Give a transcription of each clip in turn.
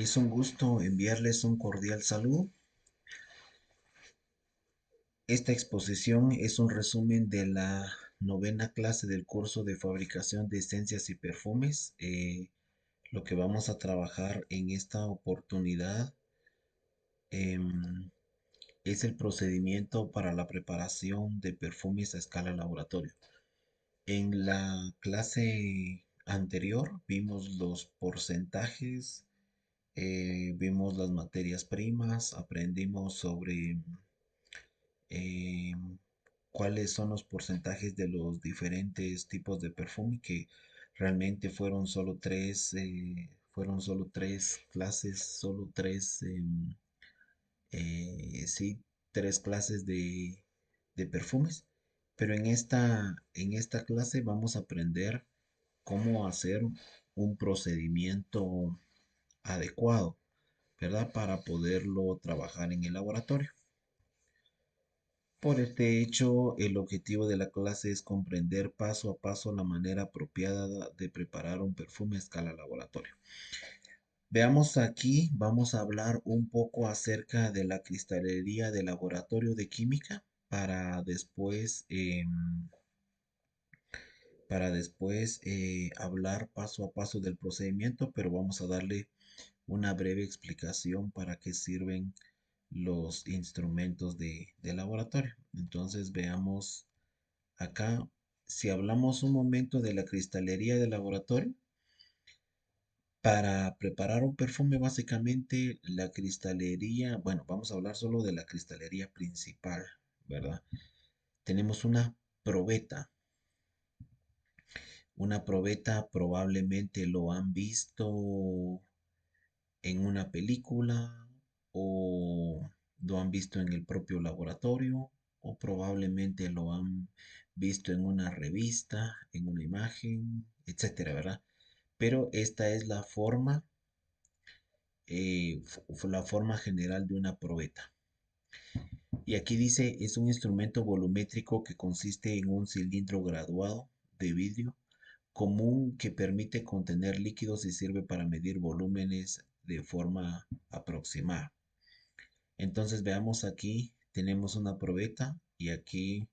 Es un gusto enviarles un cordial saludo. Esta exposición es un resumen de la novena clase del curso de fabricación de esencias y perfumes. Lo que vamos a trabajar en esta oportunidad em, es el procedimiento para la preparación de perfumes a escala laboratorio. En la clase anterior vimos los porcentajes, vimos las materias primas, aprendimos sobre eh, cuáles son los porcentajes de los diferentes tipos de perfume, que realmente fueron solo tres clases, solo tres, sí, tres clases de perfumes. Pero en esta clase vamos a aprender cómo hacer un procedimiento adecuado, ¿verdad? Para poderlo trabajar en el laboratorio. Por este hecho, el objetivo de la clase es comprender paso a paso la manera apropiada de preparar un perfume a escala laboratorio. Veamos aquí, vamos a hablar un poco acerca de la cristalería de laboratorio de química para después, hablar paso a paso del procedimiento, pero vamos a darle una breve explicación para qué sirven los instrumentos de laboratorio. Entonces veamos acá, si hablamos un momento de la cristalería de laboratorio, para preparar un perfume básicamente la cristalería, bueno, vamos a hablar solo de la cristalería principal, ¿verdad? Tenemos una probeta. Una probeta probablemente lo han visto en una película o lo han visto en el propio laboratorio o probablemente lo han visto en una revista, en una imagen, etcétera, ¿verdad? Pero esta es la forma general de una probeta. Y aquí dice, es un instrumento volumétrico que consiste en un cilindro graduado de vidrio común que permite contener líquidos y sirve para medir volúmenes de forma aproximada. Entonces veamos aquí, tenemos una probeta y aquí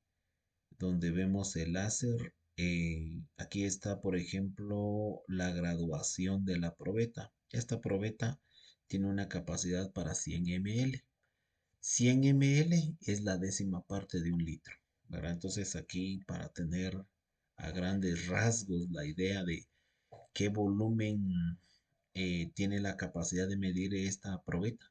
donde vemos el láser, aquí está por ejemplo la graduación de la probeta. Esta probeta tiene una capacidad para 100 ml. 100 ml es la décima parte de un litro, ¿verdad? Entonces aquí para tener a grandes rasgos la idea de qué volumen tiene la capacidad de medir esta probeta,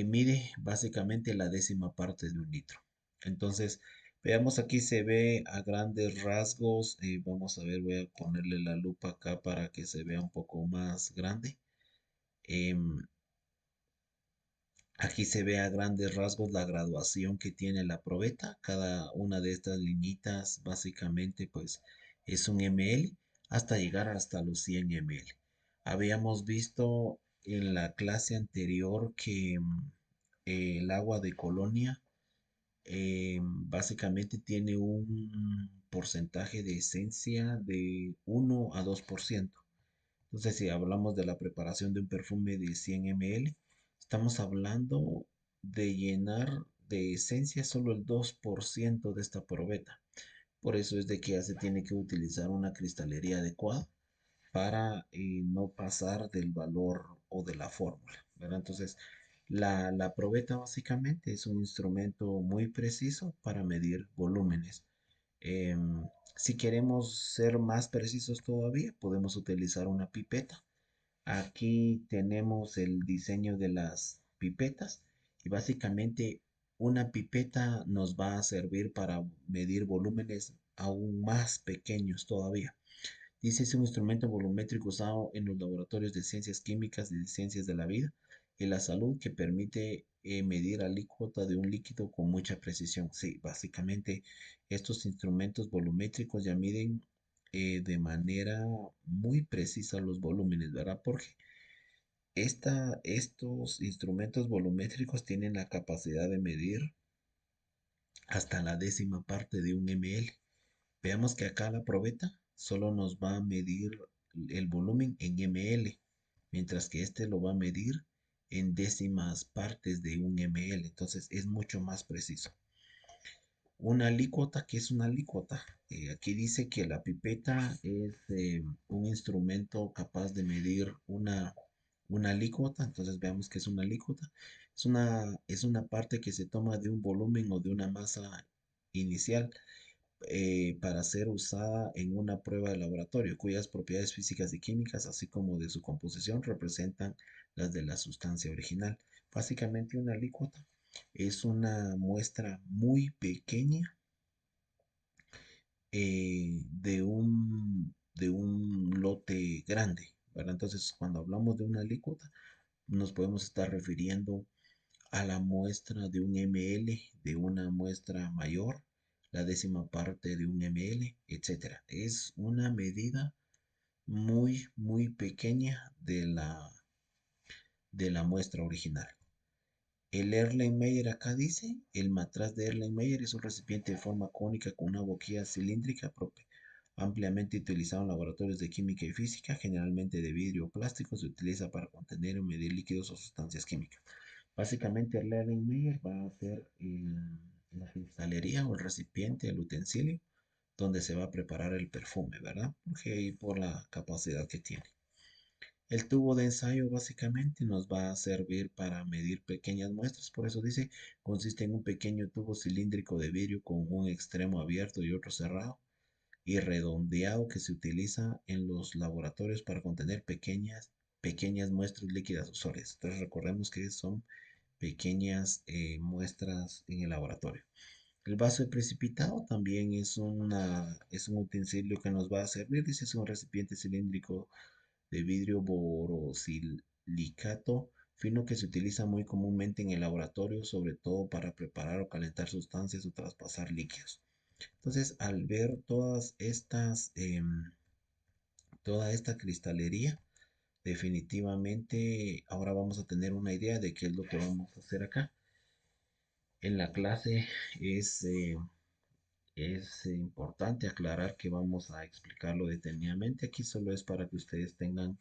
mide básicamente la décima parte de un litro. Entonces, veamos aquí se ve a grandes rasgos. Vamos a ver, voy a ponerle la lupa acá para que se vea un poco más grande. Em, Aquí se ve a grandes rasgos la graduación que tiene la probeta. Cada una de estas liñitas básicamente pues es un ml hasta llegar hasta los 100 ml. Habíamos visto en la clase anterior que el agua de colonia básicamente tiene un porcentaje de esencia de 1 a 2%. Entonces, si hablamos de la preparación de un perfume de 100 ml, estamos hablando de llenar de esencia solo el 2% de esta probeta. Por eso es de que ya se tiene que utilizar una cristalería adecuada para no pasar del valor o de la fórmula, ¿verdad? Entonces, la probeta básicamente es un instrumento muy preciso para medir volúmenes. Em, si queremos ser más precisos todavía, podemos utilizar una pipeta. Aquí tenemos el diseño de las pipetas y básicamente una pipeta nos va a servir para medir volúmenes aún más pequeños todavía. Dice, es un instrumento volumétrico usado en los laboratorios de ciencias químicas y de ciencias de la vida y la salud que permite medir la alícuota de un líquido con mucha precisión. Sí, básicamente estos instrumentos volumétricos ya miden de manera muy precisa los volúmenes, ¿verdad? Porque estos instrumentos volumétricos tienen la capacidad de medir hasta la décima parte de un ml. Veamos que acá la probeta solo nos va a medir el volumen en ml. mientras que este lo va a medir en décimas partes de un ml, entonces es mucho más preciso. Una alícuota, ¿qué es una alícuota? Aquí dice que la pipeta es un instrumento capaz de medir una alícuota. Entonces veamos qué es una alícuota. Es una parte que se toma de un volumen o de una masa inicial para ser usada en una prueba de laboratorio, cuyas propiedades físicas y químicas, así como de su composición, representan las de la sustancia original. Básicamente una alícuota es una muestra muy pequeña de un lote grande, ¿verdad? Entonces, cuando hablamos de una alícuota, nos podemos estar refiriendo a la muestra de un ml, de una muestra mayor, la décima parte de un ml, etcétera. Es una medida muy, muy pequeña de la muestra original. El Erlenmeyer acá dice, el matraz de Erlenmeyer es un recipiente de forma cónica con una boquilla cilíndrica propia, ampliamente utilizado en laboratorios de química y física, generalmente de vidrio o plástico. Se utiliza para contener o medir líquidos o sustancias químicas. Básicamente el Erlenmeyer va a ser la cristalería o el recipiente, el utensilio, donde se va a preparar el perfume, ¿verdad? Porque por la capacidad que tiene. El tubo de ensayo básicamente nos va a servir para medir pequeñas muestras, por eso dice, consiste en un pequeño tubo cilíndrico de vidrio con un extremo abierto y otro cerrado y redondeado que se utiliza en los laboratorios para contener pequeñas muestras líquidas o sólidas. Entonces recordemos que son pequeñas muestras en el laboratorio. El vaso de precipitado también es un utensilio que nos va a servir. Dice, es un recipiente cilíndrico de vidrio borosilicato fino que se utiliza muy comúnmente en el laboratorio, sobre todo para preparar o calentar sustancias o traspasar líquidos. Entonces, al ver toda esta cristalería, definitivamente ahora vamos a tener una idea de qué es lo que vamos a hacer acá. En la clase es, eh, es importante aclarar que vamos a explicarlo detenidamente. Aquí solo es para que ustedes tengan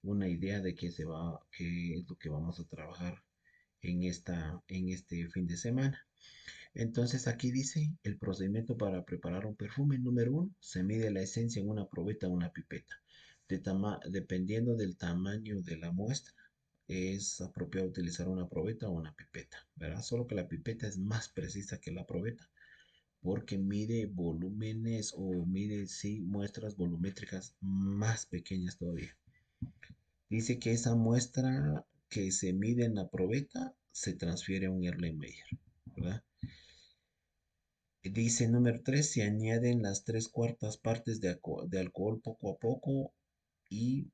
una idea de qué es lo que vamos a trabajar en este fin de semana. Entonces aquí dice el procedimiento para preparar un perfume. Número uno, se mide la esencia en una probeta o una pipeta. Dependiendo del tamaño de la muestra, es apropiado utilizar una probeta o una pipeta, ¿verdad? Solo que la pipeta es más precisa que la probeta porque mide volúmenes o mide, sí, muestras volumétricas más pequeñas todavía. Dice que esa muestra que se mide en la probeta se transfiere a un Erlenmeyer, ¿verdad? Dice número 3, se añaden las 3/4 partes de alcohol poco a poco y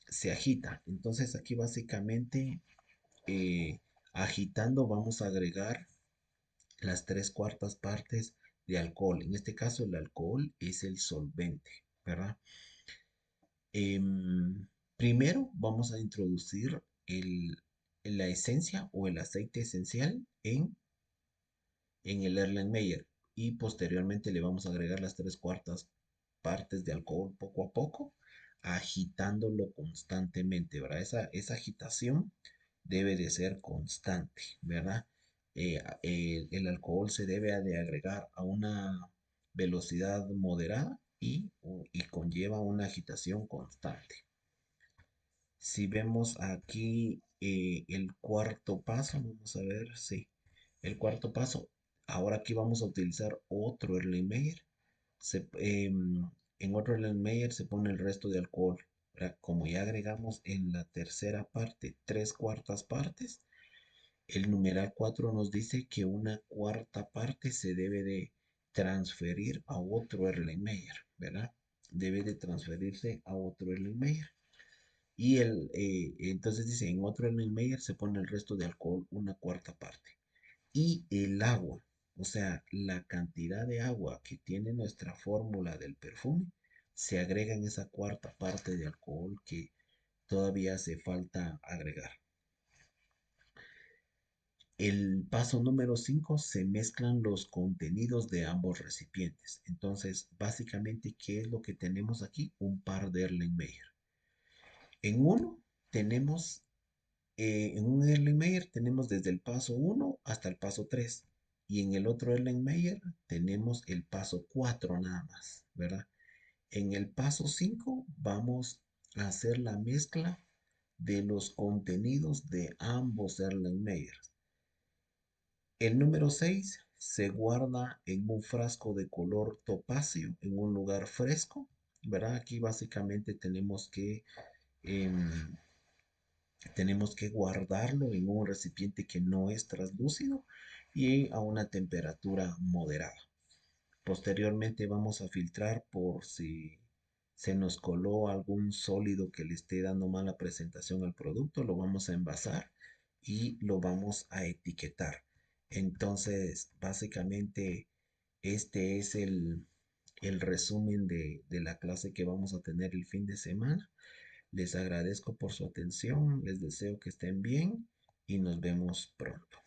se agita. Entonces aquí básicamente eh, agitando vamos a agregar las 3/4 partes de alcohol. En este caso el alcohol es el solvente, ¿verdad? Primero vamos a introducir la esencia o el aceite esencial en el Erlenmeyer y posteriormente le vamos a agregar las 3/4 partes de alcohol poco a poco, agitándolo constantemente, ¿verdad? Esa agitación debe de ser constante, ¿verdad? El alcohol se debe de agregar a una velocidad moderada y conlleva una agitación constante. Si vemos aquí el cuarto paso, vamos a ver, sí, el cuarto paso. Ahora aquí vamos a utilizar otro Erlenmeyer. En otro Erlenmeyer se pone el resto de alcohol. ¿Verdad? Como ya agregamos en la tercera parte 3/4 partes, el numeral 4 nos dice que una cuarta parte se debe de transferir a otro Erlenmeyer, ¿verdad? Debe de transferirse a otro Erlenmeyer. Y entonces dice, en otro Erlenmeyer se pone el resto de alcohol, una cuarta parte. Y el agua, o sea, la cantidad de agua que tiene nuestra fórmula del perfume, se agrega en esa cuarta parte de alcohol que todavía hace falta agregar. El paso número 5 se mezclan los contenidos de ambos recipientes. Entonces, básicamente, ¿qué es lo que tenemos aquí? Un par de Erlenmeyer. En uno tenemos, en un Erlenmeyer tenemos desde el paso uno hasta el paso 3 y en el otro Erlenmeyer tenemos el paso 4 nada más, ¿verdad? En el paso 5 vamos a hacer la mezcla de los contenidos de ambos Erlenmeyers. El número 6 se guarda en un frasco de color topacio en un lugar fresco, ¿verdad? Aquí básicamente em, tenemos que guardarlo en un recipiente que no es translúcido y a una temperatura moderada. Posteriormente vamos a filtrar por si se nos coló algún sólido que le esté dando mala presentación al producto, lo vamos a envasar y lo vamos a etiquetar. Entonces, básicamente, este es el resumen de la clase que vamos a tener el fin de semana. Les agradezco por su atención, les deseo que estén bien y nos vemos pronto.